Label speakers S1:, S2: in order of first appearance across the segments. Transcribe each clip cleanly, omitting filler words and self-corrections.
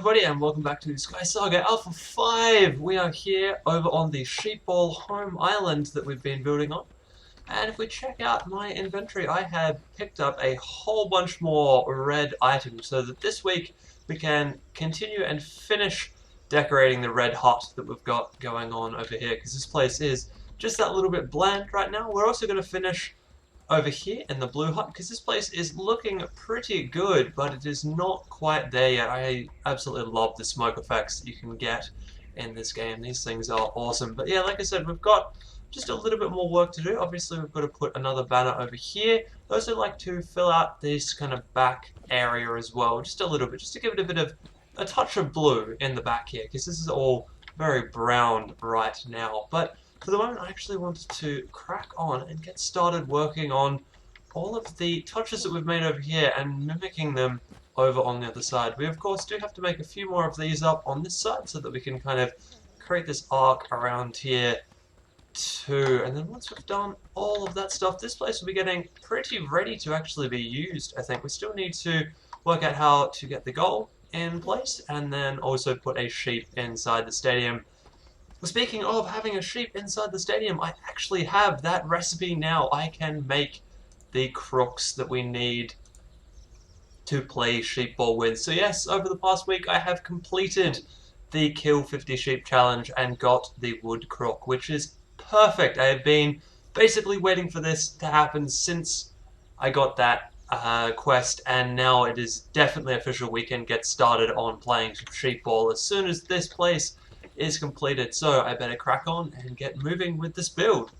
S1: everybody, and welcome back to SkySaga Alpha 5! We are here over on the SheepBall home island that we've been building on. And if we check out my inventory, I have picked up a whole bunch more red items so that this week we can continue and finish decorating the red hut that we've got going on over here, because this place is just that little bit bland right now. We're also going to finish over here in the blue hut, because this place is looking pretty good, but it is not quite there yet. I absolutely love the smoke effects that you can get in this game. These things are awesome. But yeah, like I said, we've got just a little bit more work to do. Obviously, we've got to put another banner over here. I also like to fill out this kind of back area as well, just a little bit, just to give it a touch of blue in the back here, because this is all very brown right now. But for the moment, I actually wanted to crack on and get started working on all of the touches that we've made over here and mimicking them over on the other side. We, of course, do have to make a few more of these up on this side so that we can kind of create this arc around here too. And then once we've done all of that stuff, this place will be getting pretty ready to actually be used, I think. We still need to work out how to get the goal in place and then also put a sheep inside the stadium. Speaking of having a sheep inside the stadium, I actually have that recipe now. I can make the crooks that we need to play SheepBall with. So yes, over the past week I have completed the Kill 50 Sheep challenge and got the wood crook, which is perfect. I have been basically waiting for this to happen since I got that quest, and now it is definitely official. We can get started on playing SheepBall as soon as this place is completed, so I better crack on and get moving with this build.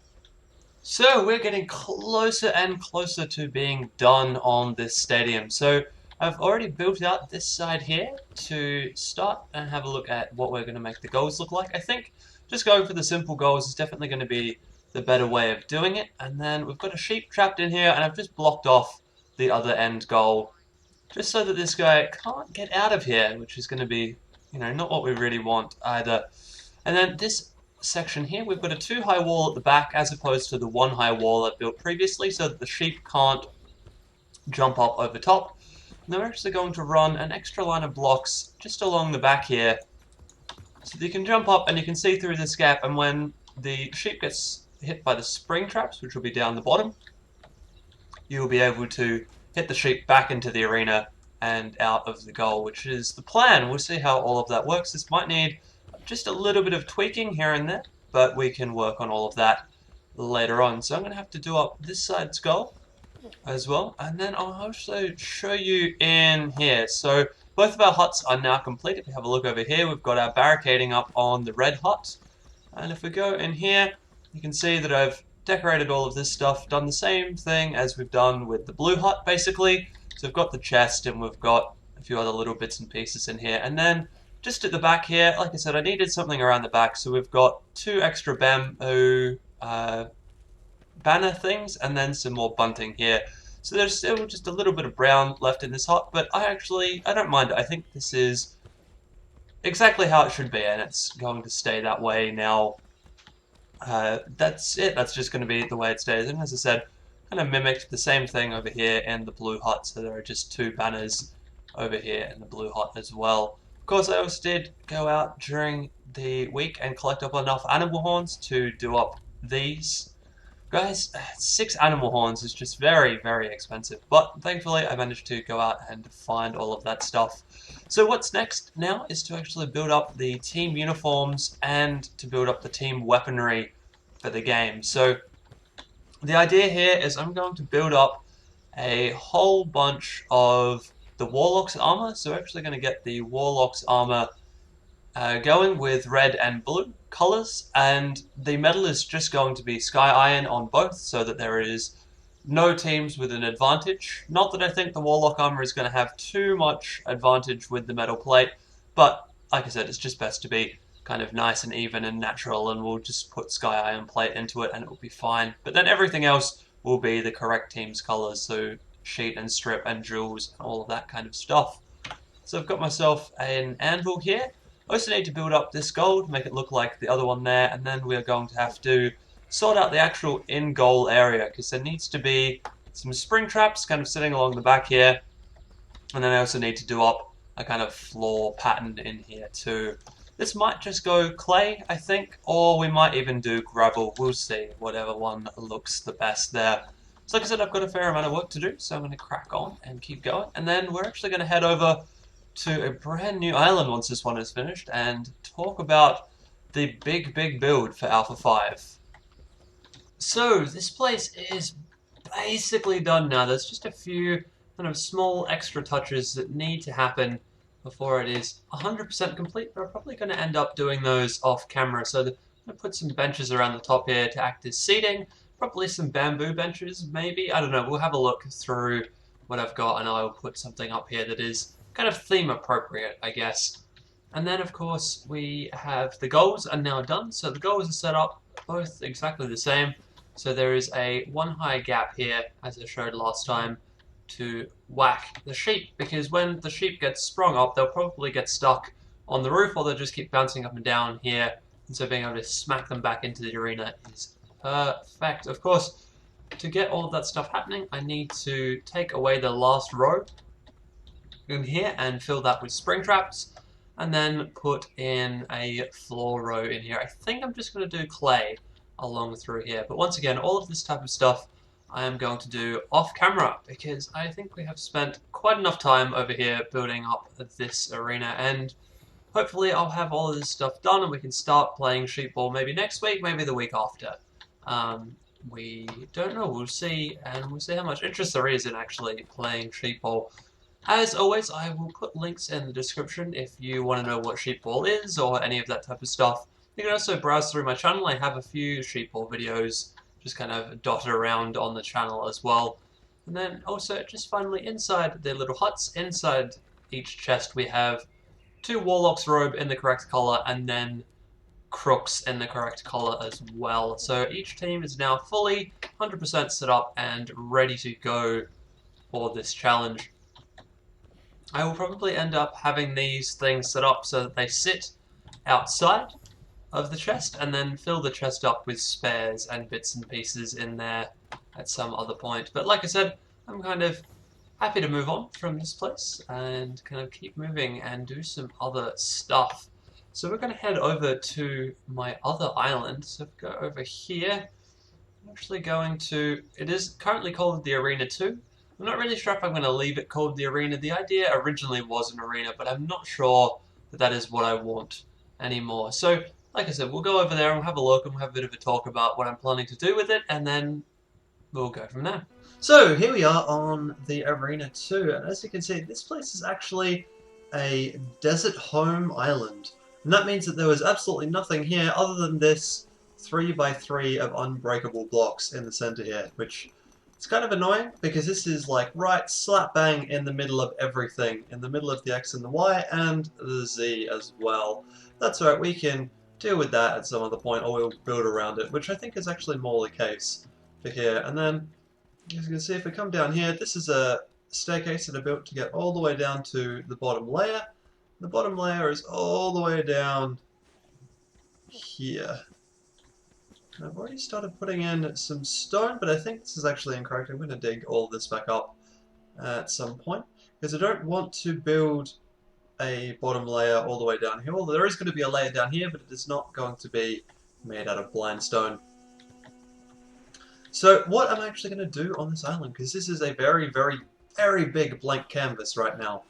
S1: So we're getting closer and closer to being done on this stadium. So I've already built out this side here to start and have a look at what we're going to make the goals look like. I think just going for the simple goals is definitely going to be the better way of doing it. And then we've got a sheep trapped in here, and I've just blocked off the other end goal just so that this guy can't get out of here, which is going to be, you know, not what we really want either. And then this section here, we've got a 2 high wall at the back as opposed to the 1 high wall I built previously, so that the sheep can't jump up over top. And then we're actually going to run an extra line of blocks just along the back here, so that you can jump up and you can see through this gap, and when the sheep gets hit by the spring traps, which will be down the bottom, you will be able to hit the sheep back into the arena and out of the goal, which is the plan. We'll see how all of that works. This might need just a little bit of tweaking here and there, but we can work on all of that later on. So I'm going to have to do up this side's goal as well, and then I'll also show you in here. So both of our huts are now complete. If you have a look over here, we've got our barricading up on the red hut, and if we go in here, you can see that I've decorated all of this stuff, done the same thing as we've done with the blue hut basically. So we've got the chest and we've got a few other little bits and pieces in here. And then just at the back here, like I said, I needed something around the back. So we've got 2 extra bamboo banner things and then some more bunting here. So there's still just a little bit of brown left in this hut, but I don't mind it. I think this is exactly how it should be, and it's going to stay that way now. That's it. That's just going to be the way it stays. And as I said, kind of mimicked the same thing over here in the blue hut, so there are just 2 banners over here in the blue hut as well. Of course, I also did go out during the week and collect up enough animal horns to do up these. Guys, 6 animal horns is just very, very expensive, but thankfully I managed to go out and find all of that stuff. So what's next now is to actually build up the team uniforms and to build up the team weaponry for the game. So the idea here is I'm going to build up a whole bunch of the Warlock's armor. So we're actually going to get the Warlock's armor going with red and blue colors, and the metal is just going to be Sky Iron on both, so that there is no teams with an advantage. Not that I think the Warlock armor is going to have too much advantage with the metal plate, but like I said, it's just best to be kind of nice and even and natural, and we'll just put Sky Iron plate into it and it will be fine. But then everything else will be the correct team's colors, so sheet and strip and jewels and all of that kind of stuff. So I've got myself an anvil here. I also need to build up this gold, make it look like the other one there, and then we're going to have to sort out the actual in-goal area, because there needs to be some spring traps kind of sitting along the back here, and then I also need to do up a kind of floor pattern in here too. This might just go clay, I think, or we might even do gravel. We'll see, whatever one looks the best there. So like I said, I've got a fair amount of work to do, so I'm going to crack on and keep going. And then we're actually going to head over to a brand new island once this one is finished and talk about the big build for Alpha 5. So this place is basically done now. There's just a few kind of small extra touches that need to happen before it is 100% complete, but I'm probably going to end up doing those off camera. So I'm going to put some benches around the top here to act as seating, probably some bamboo benches maybe, I don't know, we'll have a look through what I've got and I'll put something up here that is kind of theme appropriate, I guess. And then of course we have the goals are now done, so the goals are set up both exactly the same. So there is a one high gap here, as I showed last time, to whack the sheep, because when the sheep get sprung up, they'll probably get stuck on the roof, or they'll just keep bouncing up and down here, and so being able to smack them back into the arena is perfect. Of course, to get all of that stuff happening, I need to take away the last row in here and fill that with spring traps, and then put in a floor row in here. I think I'm just going to do clay along through here, but once again, all of this type of stuff I am going to do off camera, because I think we have spent quite enough time over here building up this arena, and hopefully I'll have all of this stuff done and we can start playing SheepBall maybe next week, maybe the week after. We don't know, we'll see, and we'll see how much interest there is in actually playing SheepBall. As always, I will put links in the description if you want to know what SheepBall is or any of that type of stuff. You can also browse through my channel. I have a few SheepBall videos just kind of dotted around on the channel as well. And then also just finally inside the little huts, inside each chest we have 2 Warlock's robe in the correct color and then crooks in the correct color as well. So each team is now fully 100% set up and ready to go for this challenge. I will probably end up having these things set up so that they sit outside of the chest and then fill the chest up with spares and bits and pieces in there at some other point. But like I said, I'm kind of happy to move on from this place and kind of keep moving and do some other stuff. So we're going to head over to my other island. So if we go over here, I'm actually going to, it is currently called the Arena 2. I'm not really sure if I'm going to leave it called the Arena. The idea originally was an arena, but I'm not sure that that is what I want anymore. So like I said, we'll go over there and we'll have a look and we'll have a bit of a talk about what I'm planning to do with it, and then we'll go from there. So here we are on the Arena 2, and as you can see, this place is actually a desert home island. And that means that there was absolutely nothing here other than this 3x3 of unbreakable blocks in the center here, which is kind of annoying because this is like right slap bang in the middle of everything, in the middle of the X and the Y and the Z as well. That's right, we can deal with that at some other point, or we'll build around it, which I think is actually more the case for here. And then, as you can see, if we come down here, this is a staircase that I built to get all the way down to the bottom layer. The bottom layer is all the way down here. And I've already started putting in some stone, but I think this is actually incorrect. I'm going to dig all this back up at some point, because I don't want to build a bottom layer all the way down here. Although there is going to be a layer down here, but it is not going to be made out of blind stone. So what I'm actually going to do on this island, because this is a very big blank canvas right now.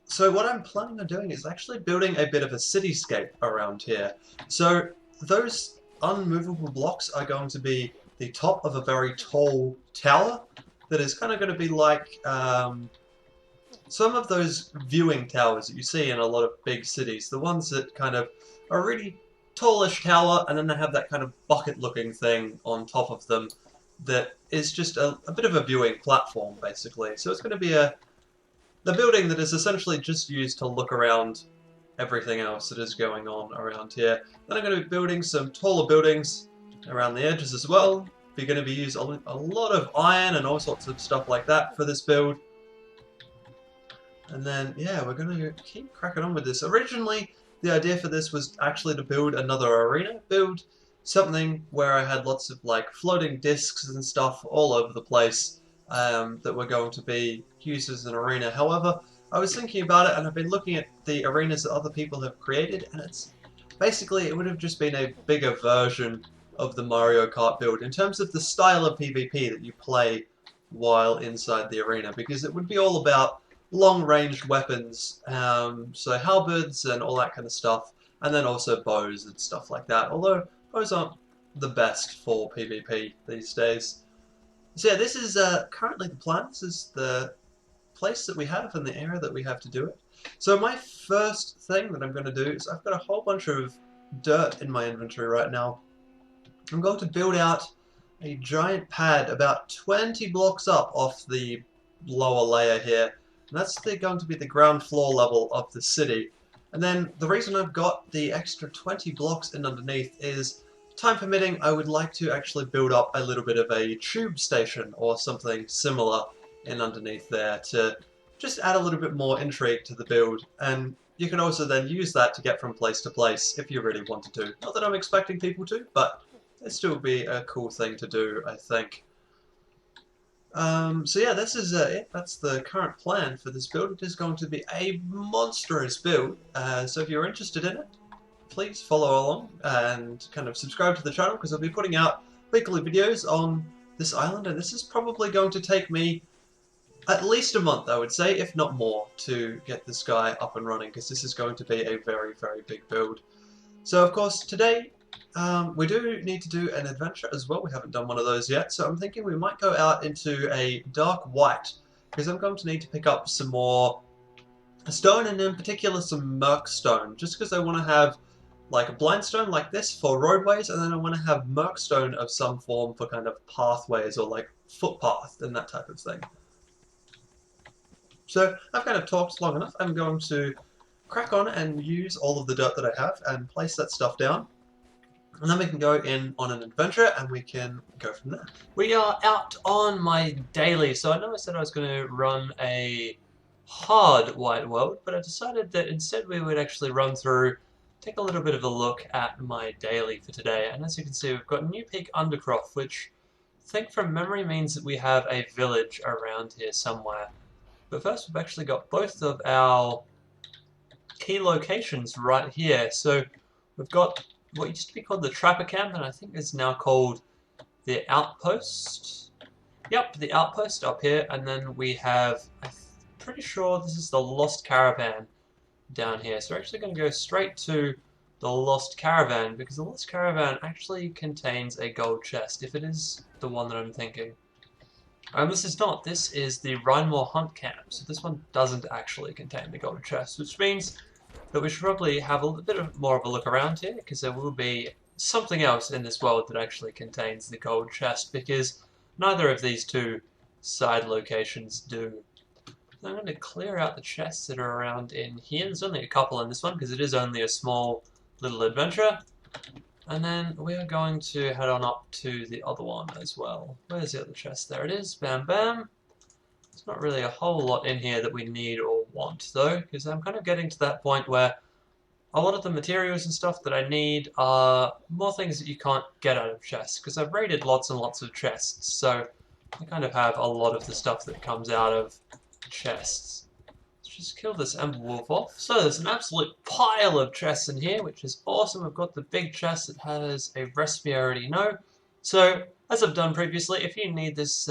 S1: So what I'm planning on doing is actually building a bit of a cityscape around here. So those unmovable blocks are going to be the top of a very tall tower that is kind of going to be like some of those viewing towers that you see in a lot of big cities. The ones that kind of are a really tallish tower and then they have that kind of bucket looking thing on top of them that is just a bit of a viewing platform basically. So it's going to be the building that is essentially just used to look around everything else that is going on around here. Then I'm going to be building some taller buildings around the edges as well. We're going to be using a lot of iron and all sorts of stuff like that for this build. And then, yeah, we're going to keep cracking on with this. Originally, the idea for this was actually to build another arena, build something where I had lots of like floating discs and stuff all over the place that were going to be used as an arena. However, I was thinking about it and I've been looking at the arenas that other people have created, and it's basically it would have just been a bigger version of the Mario Kart build in terms of the style of PvP that you play while inside the arena, because it would be all about long-ranged weapons, so halberds and all that kind of stuff, and then also bows and stuff like that, although bows aren't the best for PvP these days. So yeah, this is currently the plan. This is the place that we have and the area that we have to do it. So my first thing that I'm going to do is I've got a whole bunch of dirt in my inventory right now. I'm going to build out a giant pad about 20 blocks up off the lower layer here. And that's going to be the ground floor level of the city. And then the reason I've got the extra 20 blocks in underneath is, time permitting, I would like to actually build up a little bit of a tube station or something similar in underneath there to just add a little bit more intrigue to the build. And you can also then use that to get from place to place if you really want to do. Not that I'm expecting people to, but it'd still be a cool thing to do, I think. So yeah, this is it. That's the current plan for this build. It is going to be a monstrous build, so if you're interested in it, please follow along and kind of subscribe to the channel, because I'll be putting out weekly videos on this island, and this is probably going to take me at least a month, I would say, if not more, to get this guy up and running, because this is going to be a very, very big build. So of course today we do need to do an adventure as well. We haven't done one of those yet, so I'm thinking we might go out into a dark white, because I'm going to need to pick up some more stone, and in particular some merc stone, just because I want to have like a blind stone like this for roadways, and then I want to have merc stone of some form for kind of pathways or like footpath and that type of thing. So I've kind of talked long enough. I'm going to crack on and use all of the dirt that I have and place that stuff down. And then we can go in on an adventure and we can go from there. We are out on my daily. So I know I said I was going to run a hard white world, but I decided that instead we would actually run through, take a little bit of a look at my daily for today. And as you can see, we've got New Peak Undercroft, which I think from memory means that we have a village around here somewhere. But first we've actually got both of our key locations right here. So we've got what used to be called the Trapper Camp, and I think is now called the Outpost. Yep, the Outpost up here, and then we have, I'm pretty sure this is the Lost Caravan down here. So we're actually going to go straight to the Lost Caravan, because the Lost Caravan actually contains a gold chest, if it is the one that I'm thinking. This is not. This is the Rhinemore Hunt Camp, so this one doesn't actually contain the gold chest, which means that we should probably have a little bit more of a look around here, because there will be something else in this world that actually contains the gold chest, because neither of these two side locations do. So I'm going to clear out the chests that are around in here. There's only a couple in this one, because it is only a small little adventure. And then we are going to head on up to the other one as well. Where's the other chest? There it is. Bam, bam. There's not really a whole lot in here that we need or want, though, because I'm kind of getting to that point where a lot of the materials and stuff that I need are more things that you can't get out of chests, because I've raided lots and lots of chests, so I kind of have a lot of the stuff that comes out of chests. Just kill this Ember Wolf off. So there's an absolute pile of chests in here, which is awesome. We've got the big chest that has a recipe I already know. So, as I've done previously, if you need this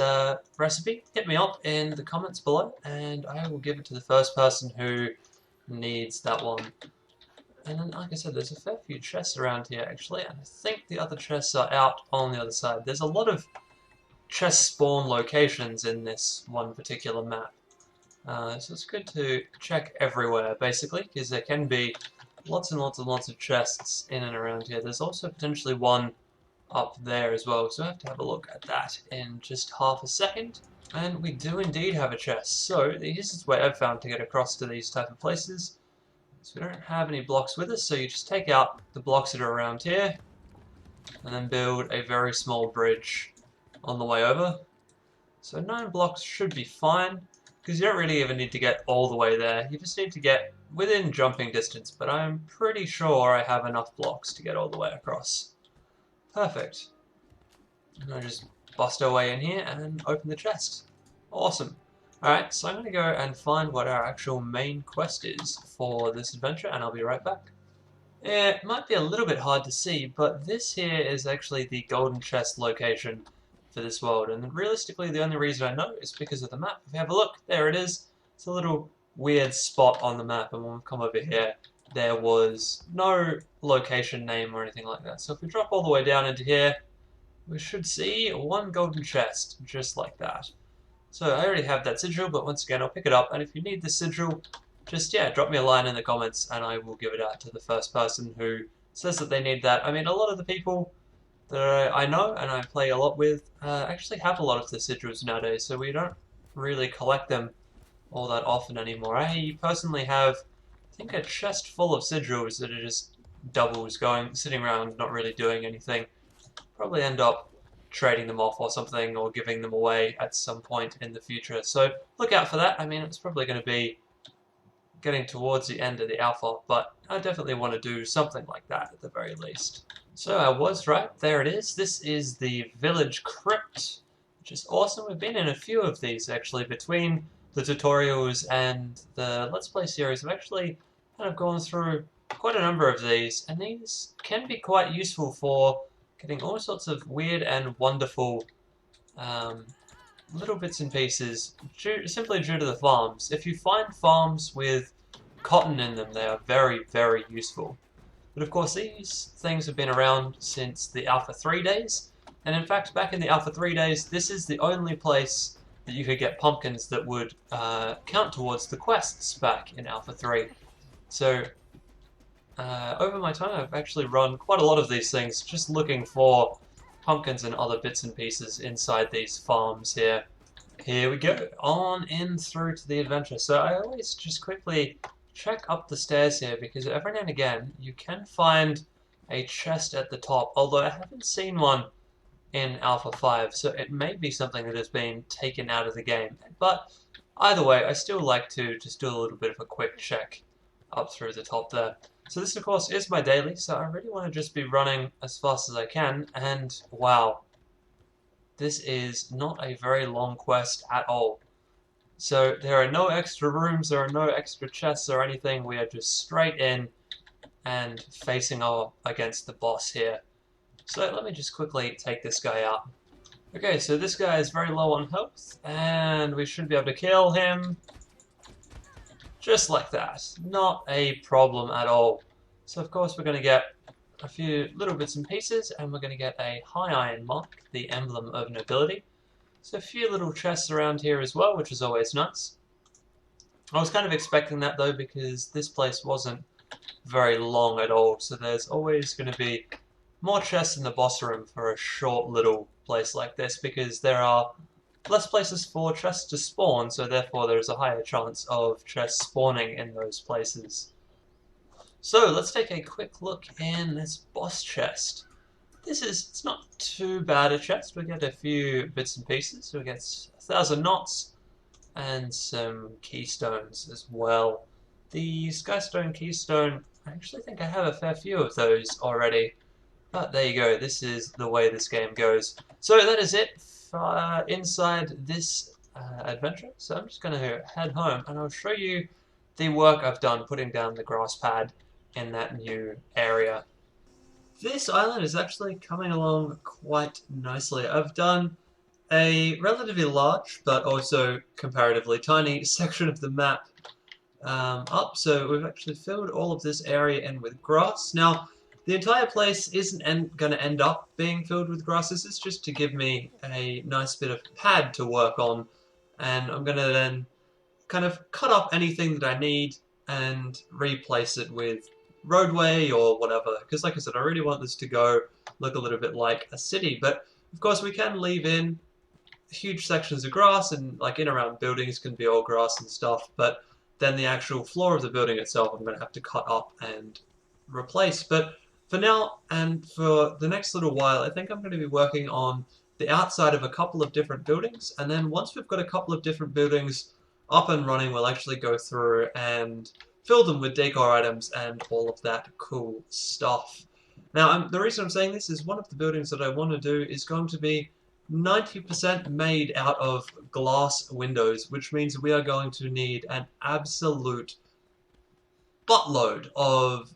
S1: recipe, hit me up in the comments below, and I will give it to the first person who needs that one. And then, like I said, there's a fair few chests around here, actually, and I think the other chests are out on the other side. There's a lot of chest spawn locations in this one particular map. So it's good to check everywhere, basically, because there can be lots and lots and lots of chests in and around here. There's also potentially one up there as well, so I have to have a look at that in just half a second. And we do indeed have a chest. So the easiest way I've found to get across to these type of places is we don't have any blocks with us, so you just take out the blocks that are around here and then build a very small bridge on the way over. So 9 blocks should be fine, because you don't really even need to get all the way there. You just need to get within jumping distance, but I'm pretty sure I have enough blocks to get all the way across. Perfect. And I'll just bust our way in here and open the chest. Awesome. Alright, so I'm going to go and find what our actual main quest is for this adventure, and I'll be right back. It might be a little bit hard to see, but this here is actually the golden chest location for this world, and realistically the only reason I know is because of the map. If you have a look, there it is. It's a little weird spot on the map, and when we come over here, there was no location name or anything like that. So if we drop all the way down into here, we should see one golden chest, just like that. So I already have that sigil, but once again I'll pick it up, and if you need the sigil, just, yeah, drop me a line in the comments and I will give it out to the first person who says that they need that. I mean, a lot of the people that I know and I play a lot with actually have a lot of the sigils nowadays, so we don't really collect them all that often anymore. I personally have, I think, a chest full of sigils that are just doubles sitting around not really doing anything. Probably end up trading them off or something, or giving them away at some point in the future. So look out for that. I mean, it's probably going to be getting towards the end of the alpha, but I definitely want to do something like that at the very least. So I was right, there it is. This is the village crypt, which is awesome. We've been in a few of these actually. Between the tutorials and the Let's Play series, I've actually kind of gone through quite a number of these, and these can be quite useful for getting all sorts of weird and wonderful little bits and pieces, simply due to the farms. If you find farms with cotton in them, they are very, very useful. But of course, these things have been around since the Alpha 3 days, and in fact, back in the Alpha 3 days, this is the only place that you could get pumpkins that would count towards the quests back in Alpha 3. So, over my time, I've actually run quite a lot of these things, just looking for pumpkins and other bits and pieces inside these farms here. Here we go, on in through to the adventure. So I always just quickly check up the stairs here, because every now and again you can find a chest at the top, although I haven't seen one in Alpha 5, so it may be something that has been taken out of the game. But either way, I still like to just do a little bit of a quick check up through the top there. So this, of course, is my daily, so I really want to just be running as fast as I can, and wow, this is not a very long quest at all. So there are no extra rooms, there are no extra chests or anything, we are just straight in and facing off against the boss here. So let me just quickly take this guy out. Okay, so this guy is very low on health, and we should be able to kill him. Just like that. Not a problem at all. So of course we're going to get a few little bits and pieces, and we're going to get a high iron mark, the emblem of nobility. So a few little chests around here as well, which is always nice. I was kind of expecting that though, because this place wasn't very long at all, so there's always going to be more chests in the boss room for a short little place like this, because there are less places for chests to spawn, so therefore there's a higher chance of chests spawning in those places. So let's take a quick look in this boss chest. It's not too bad a chest. We get a few bits and pieces. So we get 1,000 knots and some keystones as well. The Skystone keystone, I actually think I have a fair few of those already. But there you go, this is the way this game goes. So that is it inside this adventure. So I'm just going to head home and I'll show you the work I've done putting down the grass pad in that new area. This island is actually coming along quite nicely. I've done a relatively large but also comparatively tiny section of the map up, so we've actually filled all of this area in with grass. Now, the entire place isn't going to end up being filled with grass. This is just to give me a nice bit of pad to work on, and I'm going to then kind of cut up anything that I need and replace it with roadway or whatever, because like I said, I really want this to go look a little bit like a city. But of course we can leave in huge sections of grass, and like in around buildings can be all grass and stuff, but then the actual floor of the building itself I'm going to have to cut up and replace. But for now and for the next little while, I think I'm going to be working on the outside of a couple of different buildings, and then once we've got a couple of different buildings up and running, we'll actually go through and fill them with decor items and all of that cool stuff. Now, the reason I'm saying this is one of the buildings that I want to do is going to be 90% made out of glass windows, which means we are going to need an absolute buttload of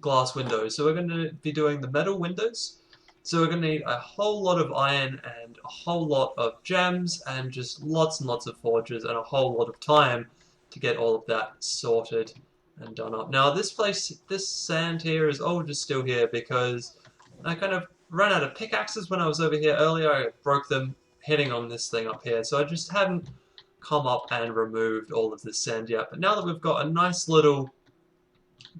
S1: glass windows. So we're going to be doing the metal windows. So we're going to need a whole lot of iron and a whole lot of gems and just lots and lots of forges and a whole lot of time to get all of that sorted and done up. Now this place, this sand here is all just still here because I kind of ran out of pickaxes when I was over here earlier. I broke them hitting on this thing up here. So I just haven't come up and removed all of this sand yet. But now that we've got a nice little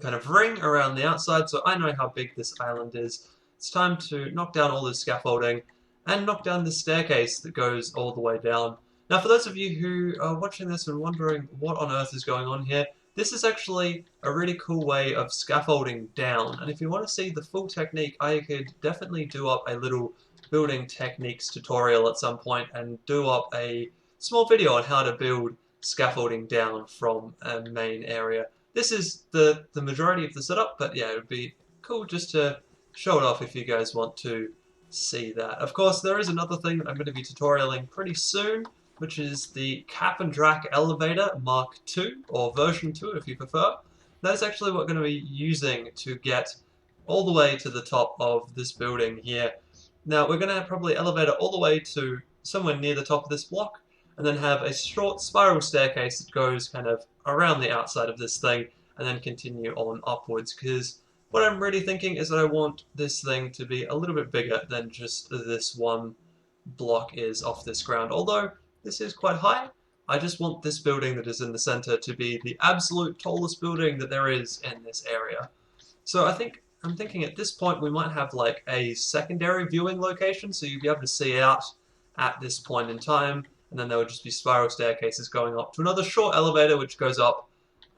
S1: kind of ring around the outside, so I know how big this island is, it's time to knock down all this scaffolding and knock down the staircase that goes all the way down. Now for those of you who are watching this and wondering what on earth is going on here, this is actually a really cool way of scaffolding down, and if you want to see the full technique, I could definitely do up a little building techniques tutorial at some point and do up a small video on how to build scaffolding down from a main area. This is the majority of the setup, but yeah, it would be cool just to show it off if you guys want to see that. Of course, there is another thing that I'm going to be tutorialing pretty soon, which is the Cap and Drac Elevator Mark II, or version 2 if you prefer. That is actually what we're going to be using to get all the way to the top of this building here. Now, we're going to probably elevate it all the way to somewhere near the top of this block, and then have a short spiral staircase that goes kind of around the outside of this thing, and then continue on upwards, because what I'm really thinking is that I want this thing to be a little bit bigger than just this one block is off this ground. Although this is quite high, I just want this building that is in the center to be the absolute tallest building that there is in this area. So I'm thinking at this point we might have like a secondary viewing location, so you'll be able to see out at this point in time, and then there would just be spiral staircases going up to another short elevator which goes up,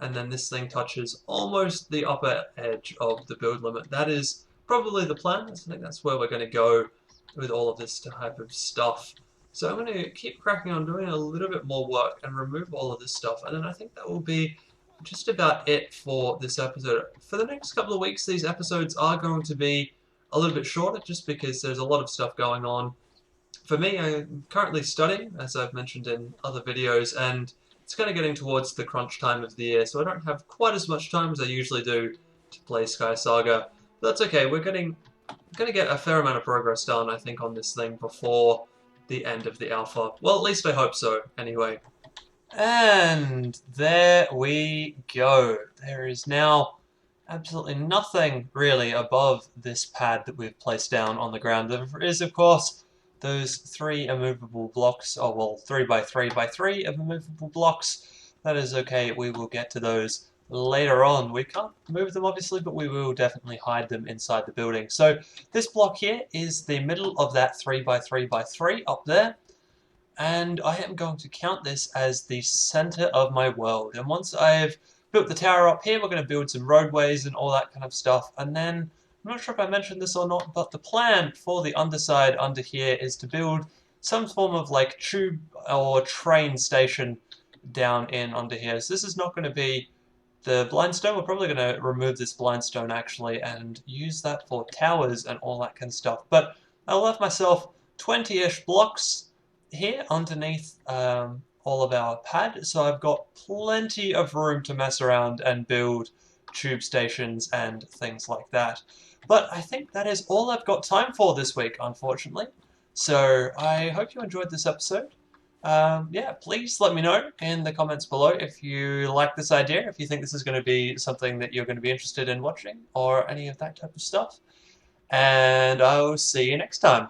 S1: and then this thing touches almost the upper edge of the build limit. That is probably the plan. I think that's where we're going to go with all of this type of stuff. So I'm going to keep cracking on doing a little bit more work and remove all of this stuff, and then I think that will be just about it for this episode. For the next couple of weeks, these episodes are going to be a little bit shorter just because there's a lot of stuff going on. For me, I'm currently studying, as I've mentioned in other videos, and it's kind of getting towards the crunch time of the year, so I don't have quite as much time as I usually do to play SkySaga. But that's okay, we're going to get a fair amount of progress done, I think, on this thing before the end of the alpha. Well, at least I hope so, anyway. And there we go. There is now absolutely nothing really above this pad that we've placed down on the ground. There is, of course, those 3 immovable blocks, oh well, 3 by 3 by 3 of immovable blocks. That is okay, we will get to those later on. We can't move them obviously, but we will definitely hide them inside the building. So this block here is the middle of that 3 by 3 by 3 up there, and I am going to count this as the center of my world. And once I've built the tower up here, we're going to build some roadways and all that kind of stuff, and then I'm not sure if I mentioned this or not, but the plan for the underside under here is to build some form of like tube or train station down in under here. So this is not going to be the blindstone. We're probably going to remove this blindstone actually and use that for towers and all that kind of stuff. But I left myself 20-ish blocks here underneath all of our pad, so I've got plenty of room to mess around and build tube stations and things like that. But I think that is all I've got time for this week, unfortunately. So I hope you enjoyed this episode. Yeah, please let me know in the comments below if you like this idea, if you think this is going to be something that you're going to be interested in watching, or any of that type of stuff. And I'll see you next time.